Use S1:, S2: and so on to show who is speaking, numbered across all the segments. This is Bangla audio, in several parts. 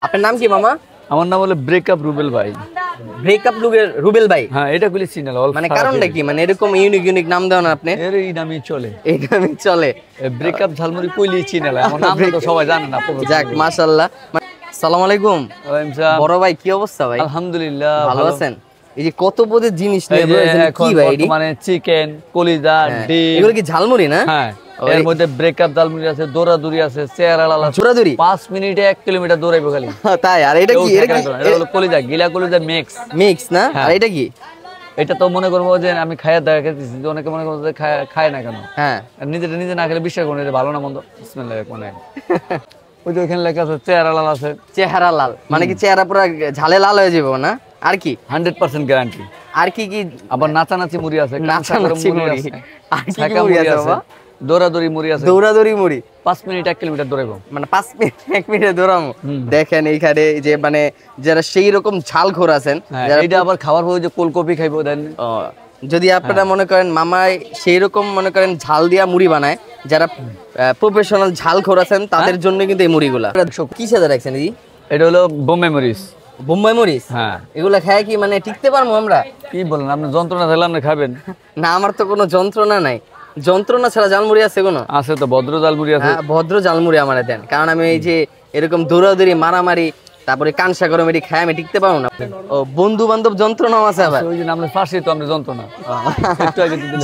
S1: আপনার নাম কি মামা?
S2: আমার নাম হলো ব্রেকআপ রুবেল ভাই।
S1: ব্রেকআপ রুবেল ভাই?
S2: হ্যাঁ, এটা গুলি চিনাল
S1: মানে কারণটা কি? মানে এরকম ইউনিক ইউনিক নাম দেন আপনি?
S2: এর এই নামই চলে,
S1: এই নামই চলে।
S2: ব্রেকআপ ঝালমুড়ি কইলি চিনাল, আমার নাম তো সবাই জানে না।
S1: যাক মাশাআল্লাহ। আসসালামু আলাইকুম বড় ভাই, কি অবস্থা ভাই?
S2: আলহামদুলিল্লাহ,
S1: ভালো আছেন? এই যে কত পদের জিনিস নিয়ে বসেছেন, কি ভাই এটি?
S2: মানে চিকেন, কলিজা, ডিম,
S1: এগুলো কি ঝালমুড়ি না?
S2: হ্যাঁ, এর মধ্যে ব্রেকআপ ঝালমুড়ি আছে, দৌড়াদৌড়ি আছে, চেহারা লাল আছে।
S1: দৌড়াদৌড়ি
S2: 5 মিনিটে 1 কিলোমিটার দৌড়াইবো খালি।
S1: তাই? আর এটা কি?
S2: এটা হলো কলিজা, গিলা কলিজা মিক্স
S1: না? আর এটা কি?
S2: এটা তো মনে করবো যে আমি খাইয়া দেখাইতেছি, অনেকে মনে করবো যে খায় না কেন। হ্যাঁ, নিজে না খেলে বিশ্বাস করুন, এটা ভালো না মন্দ। বিসমিল্লাহ। মানে ওই যে ওখানে লেখা আছে চেহারা লাল আছে।
S1: চেহারা লাল মানে কি চেহারা পুরো ঝালে লাল হয়ে যাবে না? আর কি?
S2: 100% গ্যারান্টি।
S1: আর কি কি?
S2: আবার নাচানাচি মুড়ি আছে,
S1: নাচানাচি মুড়ি আছে, আর কি কি মুড়ি আছে বাবা?
S2: দৌড়াদৌড়ি মুড়ি আছে।
S1: দৌড়াদৌড়ি মুড়ি
S2: 5 মিনিট 1 কিলোমিটার দৌড়াইবো। মানে
S1: 5 মিনিট 1 মিনিটে দৌড়ামো? দেখেন এইখানে যে মানে যারা সেই রকম ঝালখোর আছেন,
S2: এটা আবার খাওয়ার পরে যে কোলকপি খাইবো দেন।
S1: যদি আপনারা মনে করেন মামাই সেই রকম মনে করেন ঝাল দিয়া মুড়ি বানায়, যারা প্রফেশনাল ঝালখোর আছেন তাদের জন্য কিন্তু এই মুড়িগুলা। কি সাথে রাখছেন এই?
S2: এটা হলো বোম্বাই মরিচ।
S1: বোম্বাই মরিচ? হ্যাঁ। এগুলা খায় কি মানে টিকতে পারবো আমরা? কি
S2: বলেন, আপনি যন্ত্রণা থাকলে আপনি খাবেন
S1: না? আমার তো কোনো যন্ত্রণা নাই। যন্ত্রণা ছাড়া জালমুড়ি আছে কোনো?
S2: আছে তো, ভদ্র জালমুড়ি আছে।
S1: ভদ্র জালমুড়ি আমারে দেন, কারণ আমি এই যে এরকম দৌড়াদৌড়ি মারামারি তারপরে কানসা গরম এটি খায় আমি টিকতে পারবো না। ও বন্ধু বান্ধব যন্ত্রণাও আছে আবার?
S2: ওই যে আমরা ফাঁসি তো, আমরা যন্ত্রণা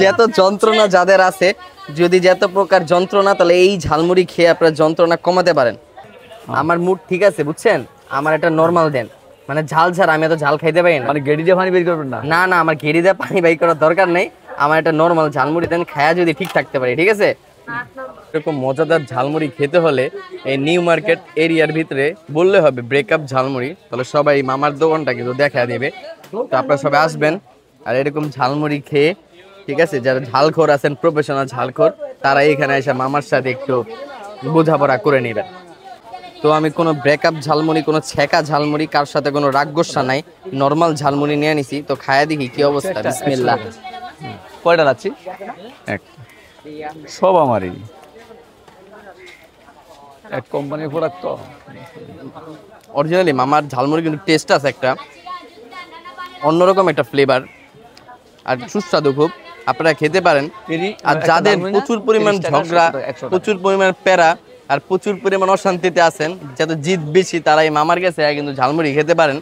S1: যত যন্ত্রণা যাদের আছে, যদি যত প্রকার যন্ত্রণা, তাহলে এই ঝালমুড়ি খেয়ে আপনারা যন্ত্রণা কমাতে পারেন। আমার মুড ঠিক আছে বুঝছেন, আমার একটা নরমাল দেন, মানে ঝাল ছাড়া। আমি এত ঝাল খাইতে পারি না।
S2: মানে গেড়ি দিয়ে পানি বের করবেন না?
S1: না না, আমার গেড়ি দিয়ে পানি বের করার দরকার নেই। আমার একটা নরমাল ঝালমুড়ি দেন, খায়া যদি ঠিক থাকতে পারি, ঠিক আছে? এরকম মজাদার ঝালমুড়ি খেতে হলে এই নিউ মার্কেট এরিয়ার ভিতরে বললে হবে ব্রেকআপ ঝালমুড়ি, তাহলে সবাই মামার দোকানটা কিন্তু দেখা দিবে। তো আপনারা সবাই আসবেন আর এরকম ঝালমুড়ি খেয়ে, ঠিক আছে, যারা ঝালখোর আছেন, প্রফেশনাল ঝালখোর, তারা এখানে এসে মামার সাথে একটু বোঝাপড়া করে নেবেন। তো আমি কোনো ব্রেকআপ ঝালমুড়ি, কোনো ছেঁকা ঝালমুড়ি, কার সাথে কোনো রাগ গোসা নাই, নর্মাল ঝালমুড়ি নিয়ে নিছি। তো খায়া দেখি কি অবস্থা। বিসমিল্লাহ।
S2: কয়টা লাচ্ছি? এক। সব আমারই, এক কোম্পানির প্রোডাক্ট তো।
S1: অরিজিনালি মামার ঝালমুড়ি কিন্তু টেস্ট আছে একটা অন্যরকম একটা ফ্লেভার, আর সুস্বাদু খুব। আপনারা খেতে পারেন। আর যাদের প্রচুর পরিমাণ ঝগড়া, প্রচুর পরিমাণ প্যারা আর প্রচুর পরিমাণ অশান্তিতে আছেন, যাদের জিদ বেশি, তারা এই মামার কাছে কিন্তু ঝালমুড়ি খেতে পারেন।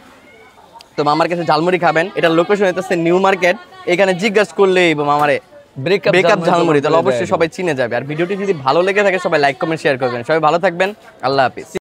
S1: তো মামার কাছে ঝালমুড়ি খাবেন। এটা লোকেশন হইতেছে নিউ মার্কেট। এখানে জিজ্ঞাসা করলেই মামারে ব্রেকআপ ঝালমুড়ি, তাহলে অবশ্যই সবাই চিনে যাবে। আর ভিডিওটি যদি ভালো লেগে থাকে সবাই লাইক কমেন্ট শেয়ার করবেন। সবাই ভালো থাকবেন। আল্লাহ হাফিজ।